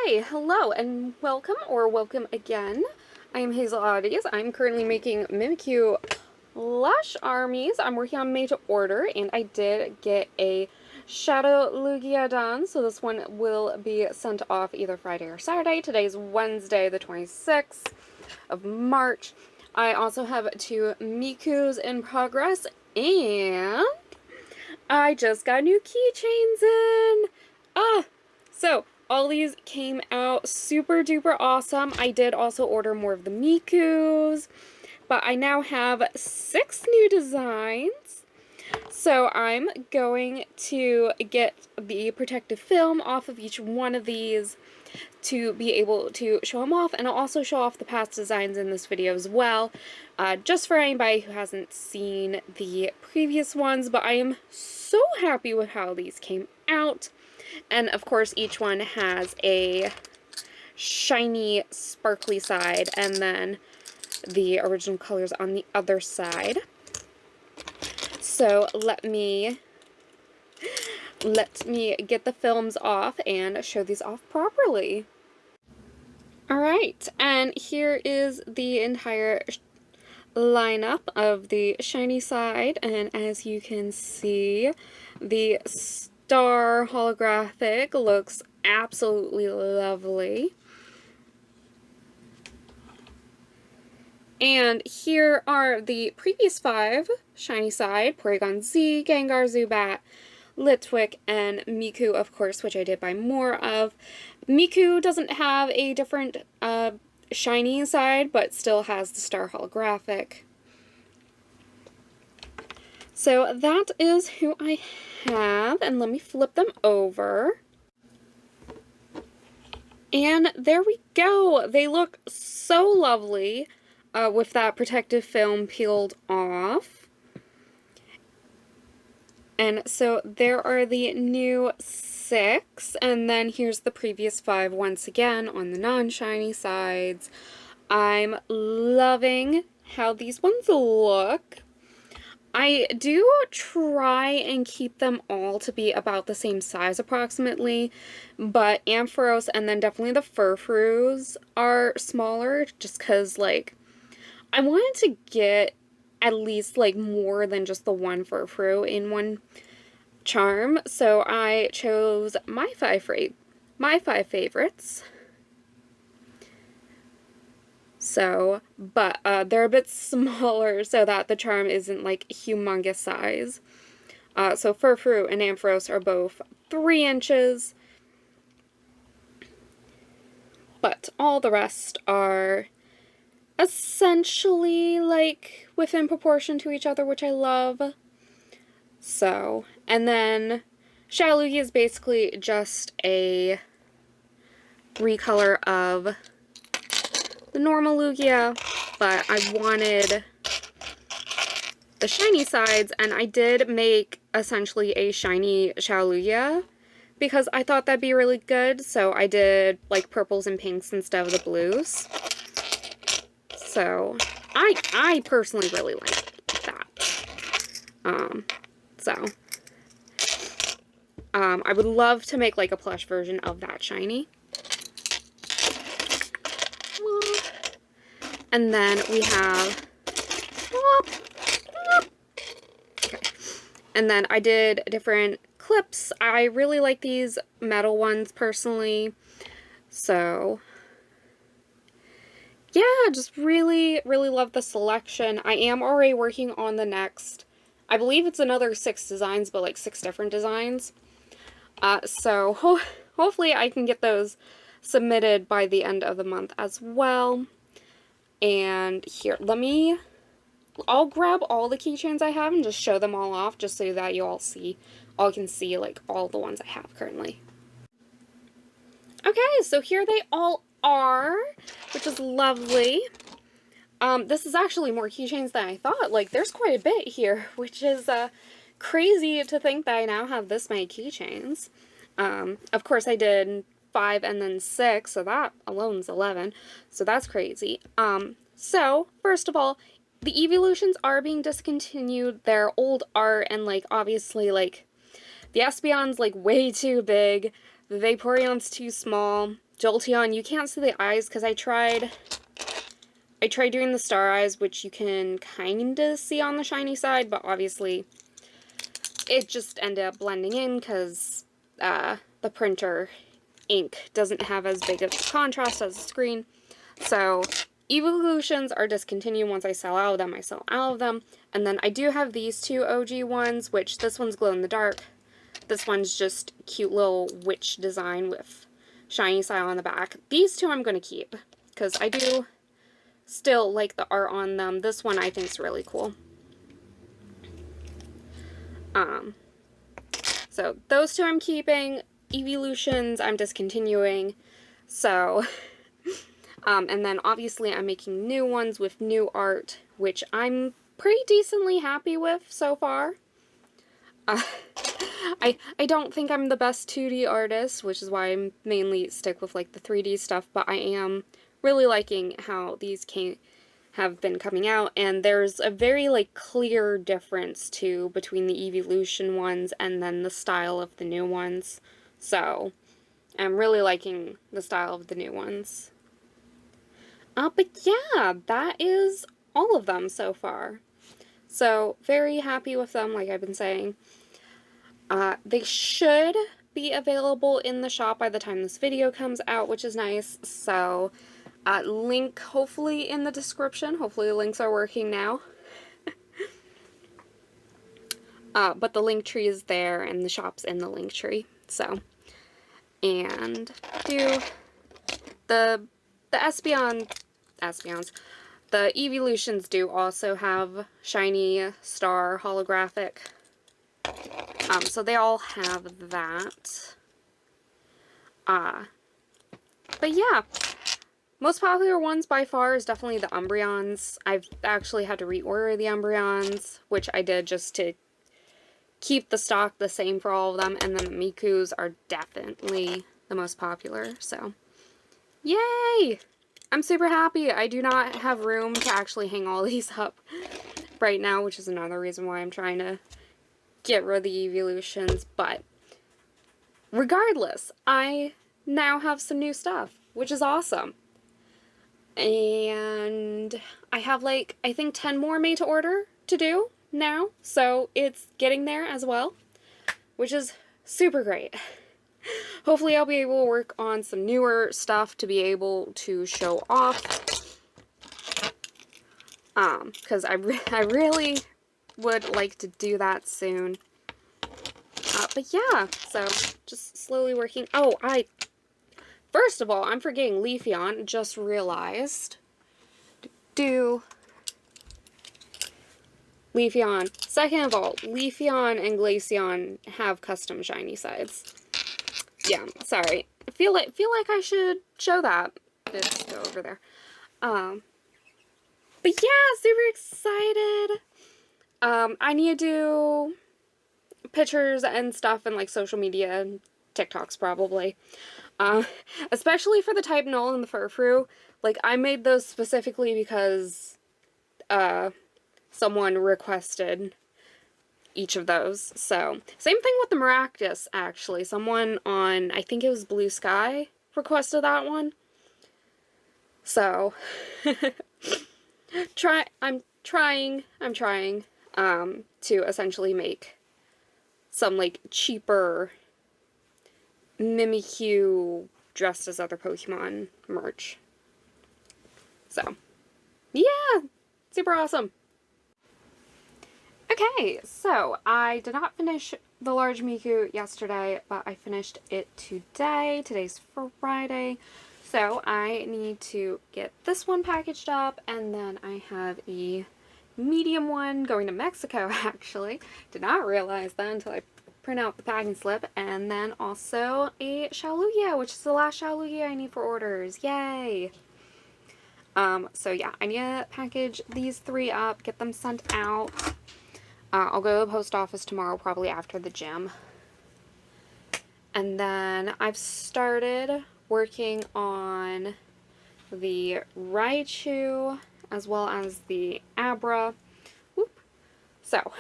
Hi, hello, and welcome again. I am Hazel Oddies. I'm currently making Mimikyu Lush Armies. I'm working on made to order, and I did get a Shadow Lugia done, so this one will be sent off either Friday or Saturday. Today's Wednesday, the 26th of March. I also have 2 Mikus in progress, and I just got new keychains in! So all these came out super duper awesome. I did also order more of the Mikus, but I now have 6 new designs. So I'm going to get the protective film off of each one of these to be able to show them off, and I'll also show off the past designs in this video as well, just for anybody who hasn't seen the previous ones. But I am so happy with how these came out. And of course, each one has a shiny, sparkly side, and then the original colors on the other side. So let me get the films off and show these off properly. Alright, and here is the entire lineup of the shiny side, and as you can see, the star holographic looks absolutely lovely. And here are the previous 5 shiny side: Porygon Z, Gengar, Zubat, Litwick, and Miku, of course, which I did buy more of. Miku doesn't have a different shiny side, but still has the star holographic. So that is who I have, and let me flip them over. And there we go! They look so lovely with that protective film peeled off. And so there are the new 6, and then here's the previous 5 once again on the non-shiny sides. I'm loving how these ones look. I do try and keep them all to be about the same size approximately, but Ampharos and then definitely the Furfroos are smaller just because, like, I wanted to get at least, like, more than just the one Furfroo in one charm, so I chose my 5 favorites. So, but they're a bit smaller so that the charm isn't like humongous size. So Furfroo and Ampharos are both 3 inches, but all the rest are essentially like within proportion to each other, which I love. So, and then Shadow Lugia is basically just a recolor of the normal Lugia, but I wanted the shiny sides, and I did make essentially a shiny Shadow Lugia because I thought that'd be really good, so I did like purples and pinks instead of the blues. So I personally really like that. I would love to make like a plush version of that shiny. And then we have, okay. And then I did different clips. I really like these metal ones personally. So yeah, just really, really love the selection. I am already working on the next, I believe it's another 6 designs, but like 6 different designs. So hopefully I can get those submitted by the end of the month as well. And here, I'll grab all the keychains I have and just show them all off just so that you all can see like all the ones I have currently. Okay, so here they all are, which is lovely. This is actually more keychains than I thought. Like, there's quite a bit here, which is crazy to think that I now have this many keychains. Of course I did 5 and then 6, so that alone's 11, so that's crazy. So, first of all, the evolutions are being discontinued. They're old art, and, like, obviously, like, the Espeon's, like, way too big, the Vaporeon's too small, Jolteon, you can't see the eyes because I tried doing the star eyes, which you can kind of see on the shiny side, but obviously it just ended up blending in because the printer ink doesn't have as big of a contrast as the screen. So Evolutions are discontinued. Once I sell out of them, I sell out of them. And then I do have these two OG ones, which this one's glow in the dark. This one's just cute little witch design with shiny style on the back. These two I'm going to keep because I do still like the art on them. This one I think is really cool. So those two I'm keeping. Evolutions I'm discontinuing. So, and then obviously I'm making new ones with new art, which I'm pretty decently happy with so far. I don't think I'm the best 2D artist, which is why I mainly stick with like the 3D stuff, but I am really liking how these have been coming out, and there's a very like clear difference too between the Evolution ones and then the style of the new ones. So I'm really liking the style of the new ones. But yeah, that is all of them so far. So very happy with them, like I've been saying. They should be available in the shop by the time this video comes out, which is nice. So link hopefully in the description. Hopefully the links are working now. But the link tree is there and the shop's in the link tree. So, and do the Espeons, the Evolutions do also have shiny star holographic. So they all have that. But yeah, most popular ones by far is definitely the Umbreons. I've actually had to reorder the Umbreons, which I did just to keep the stock the same for all of them, and then the Mikus are definitely the most popular, so yay! I'm super happy. I do not have room to actually hang all these up right now, which is another reason why I'm trying to get rid of the Evolutions, but regardless, I now have some new stuff, which is awesome. And I have like, I think 10 more made to order to do now, so it's getting there as well, which is super great. Hopefully I'll be able to work on some newer stuff to be able to show off, because I really would like to do that soon. But yeah, so just slowly working. Oh, first of all, I'm forgetting Leafeon, just realized. Leafeon. Second of all, Leafeon and Glaceon have custom shiny sides. Yeah, sorry. I feel like I should show that. Let's go over there. But yeah, super excited. I need to do pictures and stuff and like social media and TikToks probably. Especially for the Type Null and the Furfrou. Like, I made those specifically because someone requested each of those. So, same thing with the Maractus, actually. Someone on, I think it was Blue Sky, requested that one. So, I'm trying to essentially make some, like, cheaper Mimikyu dressed as other Pokemon merch. So, yeah! Super awesome! Okay, so I did not finish the large Miku yesterday, but I finished it today. Today's Friday, so I need to get this one packaged up, and then I have a medium one going to Mexico, actually. Did not realize that until I print out the packing slip, and then also a Shalugia, which is the last Shalugia I need for orders. Yay! So yeah, I need to package these 3 up, get them sent out. I'll go to the post office tomorrow, probably after the gym. And then I've started working on the Raichu as well as the Abra. Whoop. So,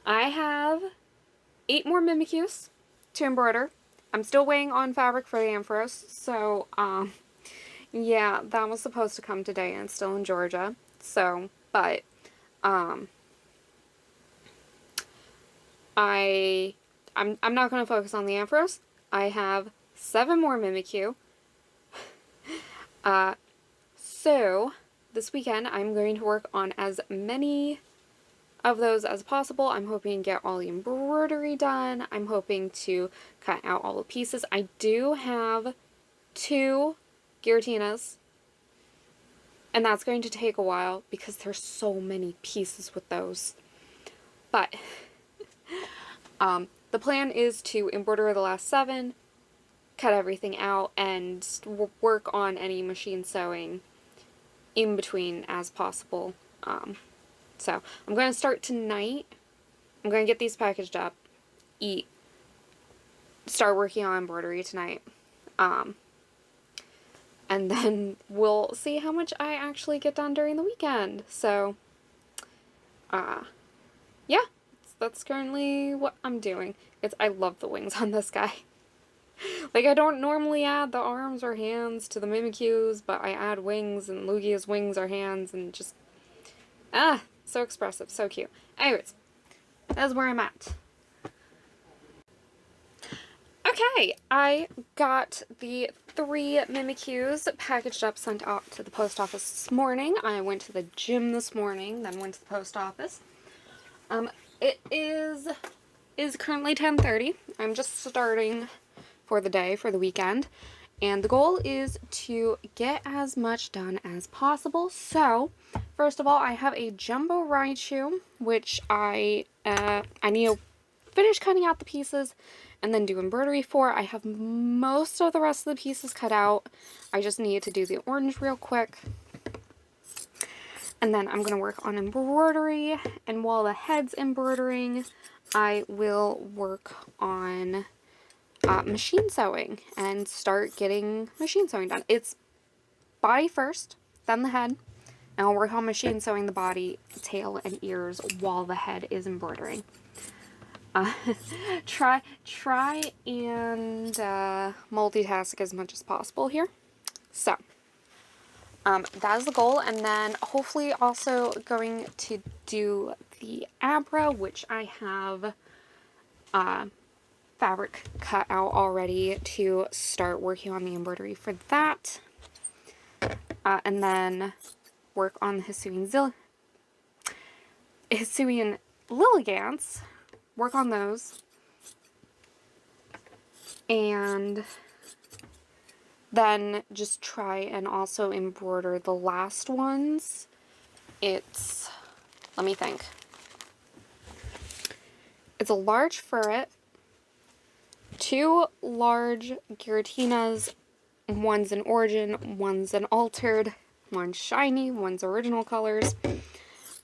I have 8 more Mimikyus to embroider. I'm still waiting on fabric for the Ampharos, so, yeah, that was supposed to come today and it's still in Georgia. So, but, I'm not going to focus on the Ampharos. I have 7 more Mimikyu. So, this weekend I'm going to work on as many of those as possible. I'm hoping to get all the embroidery done. I'm hoping to cut out all the pieces. I do have 2 Giratinas, and that's going to take a while because there's so many pieces with those. But the plan is to embroider the last 7, cut everything out, and work on any machine sewing in between as possible. So I'm going to start tonight. I'm going to get these packaged up, eat, start working on embroidery tonight. And then we'll see how much I actually get done during the weekend. So, yeah, that's currently what I'm doing. I love the wings on this guy. Like, I don't normally add the arms or hands to the Mimikyus, but I add wings, and Lugia's wings are hands, and just, so expressive, so cute. Anyways, that's where I'm at. Okay, I got the 3 Mimikyus packaged up, sent out to the post office this morning. I went to the gym this morning, then went to the post office. It is currently 10:30. I'm just starting for the day, for the weekend, and the goal is to get as much done as possible. So, first of all, I have a jumbo Raichu, which I need to finish cutting out the pieces and then do embroidery for. I have most of the rest of the pieces cut out. I just need to do the orange real quick. And then I'm going to work on embroidery, and while the head's embroidering, I will work on machine sewing and start getting machine sewing done. It's body first, then the head, and I'll work on machine sewing the body, tail, and ears while the head is embroidering. Try and multitask as much as possible here. So, that is the goal, and then hopefully also going to do the Abra, which I have fabric cut out already to start working on the embroidery for that. And then work on the Hisuian Lilligants, work on those, and then just try and also embroider the last ones. Let me think. It's a large ferret, 2 large Giratinas, one's an origin, one's an altered, one's shiny, one's original colors.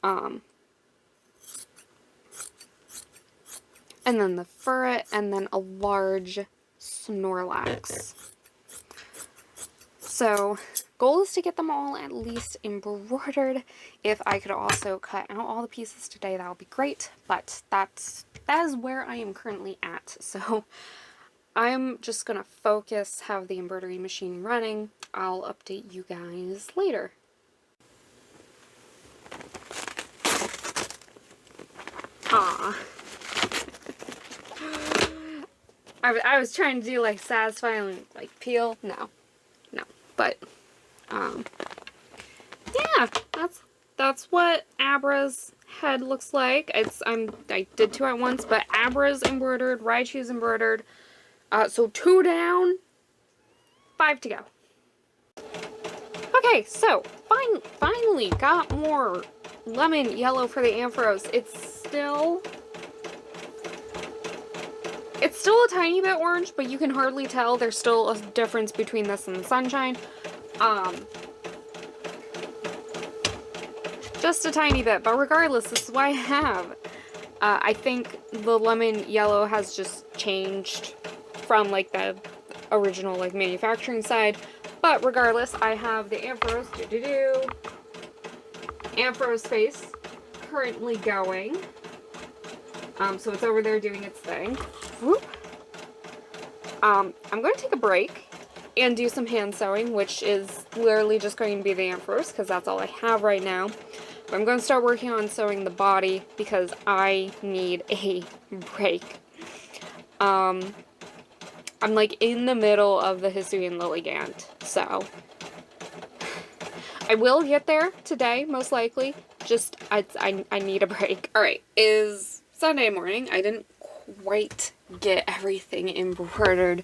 And then the ferret, and then a large Snorlax. So, goal is to get them all at least embroidered. If I could also cut out all the pieces today, that would be great. But that is where I am currently at. So, I'm just going to focus, have the embroidery machine running. I'll update you guys later. I was trying to do like satisfying like peel. No. But yeah, that's what Abra's head looks like. I did 2 at once, but Abra's embroidered, Raichu's embroidered. So 2 down, 5 to go. Okay, so finally got more lemon yellow for the Ampharos. It's still a tiny bit orange, but you can hardly tell. There's still a difference between this and the sunshine. Just a tiny bit, but regardless, this is what I have. I think the lemon yellow has just changed from like the original like manufacturing side, but regardless, I have the Ampharos Ampharos face currently going. So it's over there doing its thing. Whoop. I'm going to take a break and do some hand sewing, which is literally just going to be the Amphros, because that's all I have right now. But I'm going to start working on sewing the body, because I need a break. I'm like in the middle of the Hisuian Lilligant, so I will get there today, most likely. Just, I need a break. Alright, is Sunday morning. I didn't quite get everything embroidered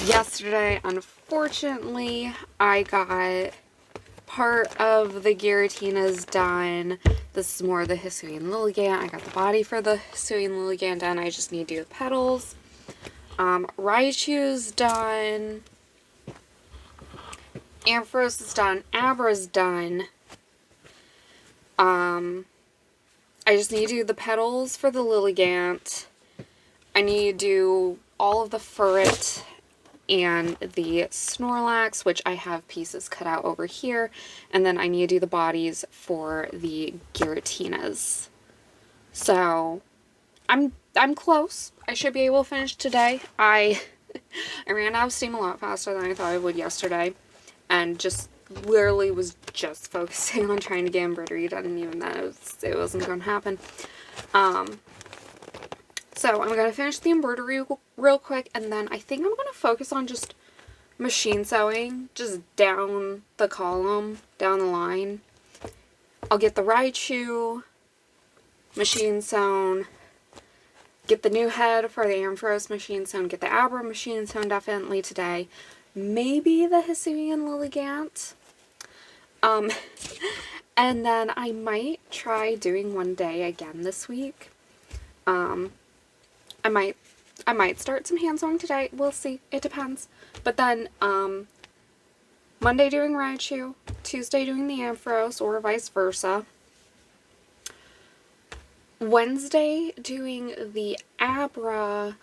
yesterday. Unfortunately, I got part of the Girautinas done. This is more of the Hisuian Lilligant. I got the body for the Hisuian Lilligant done. I just need to do the petals. Raichu's done. Ampharos is done. Abra's done. I just need to do the petals for the Lilligant. I need to do all of the Furret and the Snorlax, which I have pieces cut out over here. And then I need to do the bodies for the Girautinas. So, I'm close. I should be able to finish today. I ran out of steam a lot faster than I thought I would yesterday. And just literally was just focusing on trying to get embroidery done, and even then it wasn't going to happen. So I'm going to finish the embroidery real quick, and then I think I'm going to focus on just machine sewing, just down the column, down the line. I'll get the Raichu machine sewn, get the new head for the Ampharos machine sewn, get the Abra machine sewn definitely today. Maybe the Hisuian Lilligant. And then I might try doing one day again this week. I might start some hand sewing today. We'll see. It depends. But then, Monday doing Raichu, Tuesday doing the Ampharos, or vice versa. Wednesday doing the Abra,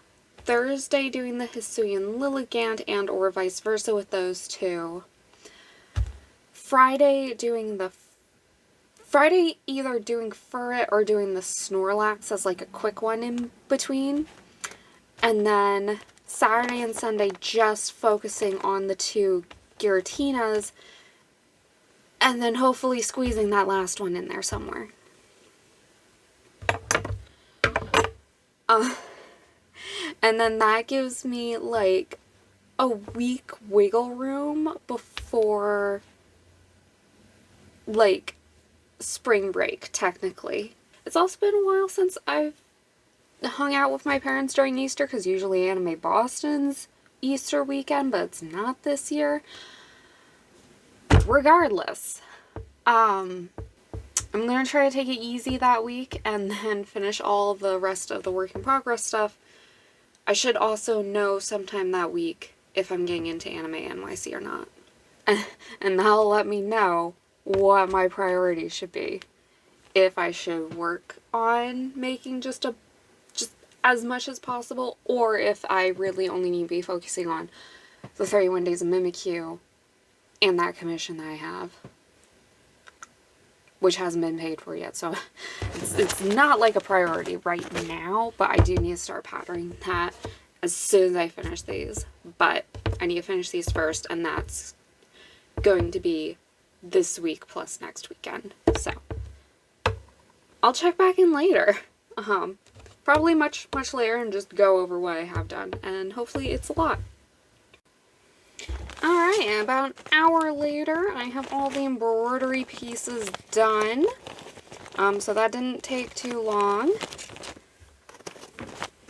Thursday doing the Hisuian Lilligant, and or vice versa with those two. Friday either doing Furret or doing the Snorlax as like a quick one in between. And then Saturday and Sunday just focusing on the two Girautinas, and then hopefully squeezing that last one in there somewhere. And then that gives me like a week wiggle room before like spring break, technically. It's also been a while since I've hung out with my parents during Easter, because usually Anime Boston's Easter weekend, but it's not this year. Regardless, I'm gonna try to take it easy that week and then finish all the rest of the work in progress stuff. I should also know sometime that week if I'm getting into Anime NYC or not. And that'll let me know what my priorities should be. If I should work on making just as much as possible, or if I really only need to be focusing on the 31 Days of Mimikyu and that commission that I have, which hasn't been paid for yet, so it's not like a priority right now, but I do need to start patterning that as soon as I finish these. But I need to finish these first, and that's going to be this week plus next weekend. So I'll check back in later. Probably much later, and just go over what I have done, and hopefully it's a lot. Alright, and about an hour later, I have all the embroidery pieces done. So that didn't take too long.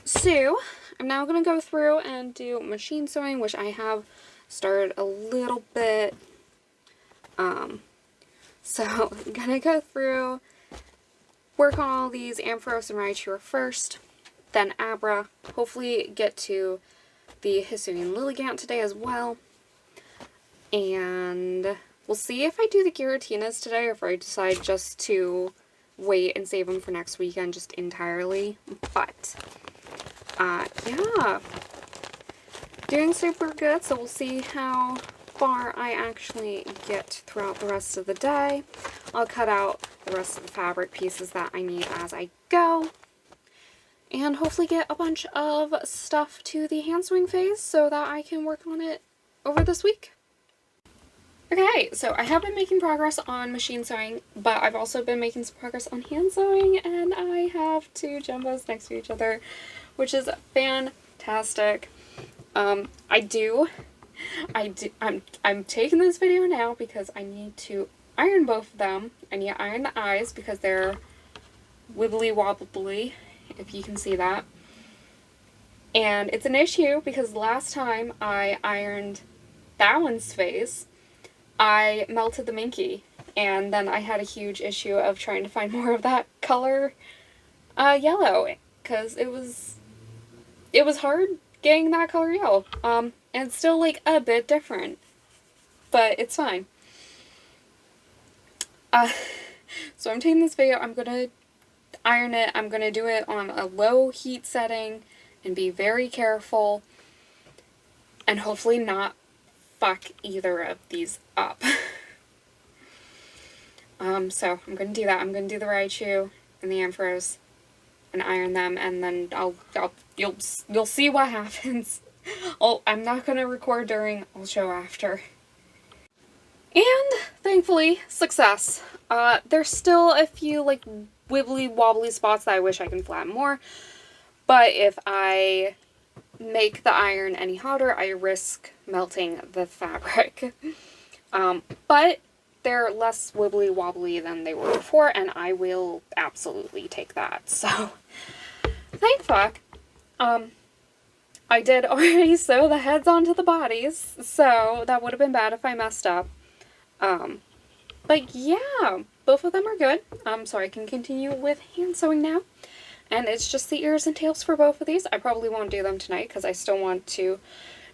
So, I'm now going to go through and do machine sewing, which I have started a little bit. So, I'm going to go through, work on all these. Ampharos and Raichu first, then Abra, hopefully get to the Hisuian Lilligant today as well. And we'll see if I do the Girautinas today, or if I decide just to wait and save them for next weekend just entirely. But, yeah, doing super good, so we'll see how far I actually get throughout the rest of the day. I'll cut out the rest of the fabric pieces that I need as I go. and hopefully get a bunch of stuff to the hand sewing phase so that I can work on it over this week. Okay, so I have been making progress on machine sewing, but I've also been making some progress on hand sewing, and I have two jumbos next to each other, which is fantastic. I'm taking this video now because I need to iron both of them. I need to iron the eyes because they're wibbly wobbly, if you can see that. And it's an issue because last time I ironed that one's face, I melted the Minky, and then I had a huge issue of trying to find more of that color yellow, because it was hard getting that color yellow. And it's still like a bit different, but it's fine. So I'm taking this video, I'm gonna iron it, I'm gonna do it on a low heat setting and be very careful and hopefully not fuck either of these up. So I'm gonna do that. I'm gonna do the Raichu and the Ampharos and iron them, and then you'll see what happens. I'm not gonna record during, I'll show after. And thankfully, success. There's still a few like wibbly wobbly spots that I wish I can flatten more, but if I make the iron any hotter, I risk melting the fabric. But they're less wibbly wobbly than they were before, and I will absolutely take that. So, thank fuck. I did already sew the heads onto the bodies, so that would have been bad if I messed up. But yeah, both of them are good. So I can continue with hand sewing now. And it's just the ears and tails for both of these. I probably won't do them tonight because I still want to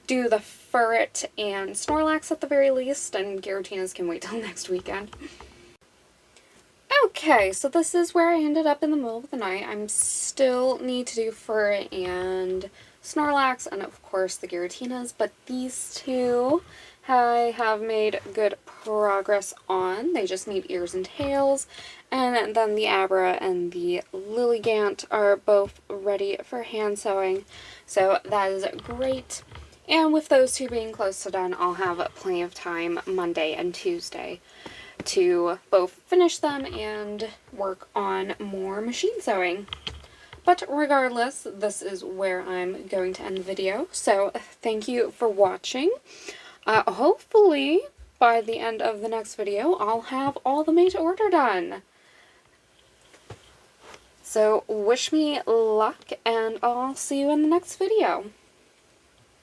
do the Furret and Snorlax at the very least, and Giratina's can wait till next weekend. Okay, so this is where I ended up in the middle of the night. I'm still need to do Furret and Snorlax, and of course the Giratinas, but these two I have made good progress on. They just need ears and tails, and then the Abra and the Lilligant are both ready for hand sewing, so that is great. And with those two being close to done, I'll have plenty of time Monday and Tuesday to both finish them and work on more machine sewing. But regardless, this is where I'm going to end the video, so thank you for watching. Hopefully, by the end of the next video, I'll have all the made to order done. So, wish me luck, and I'll see you in the next video.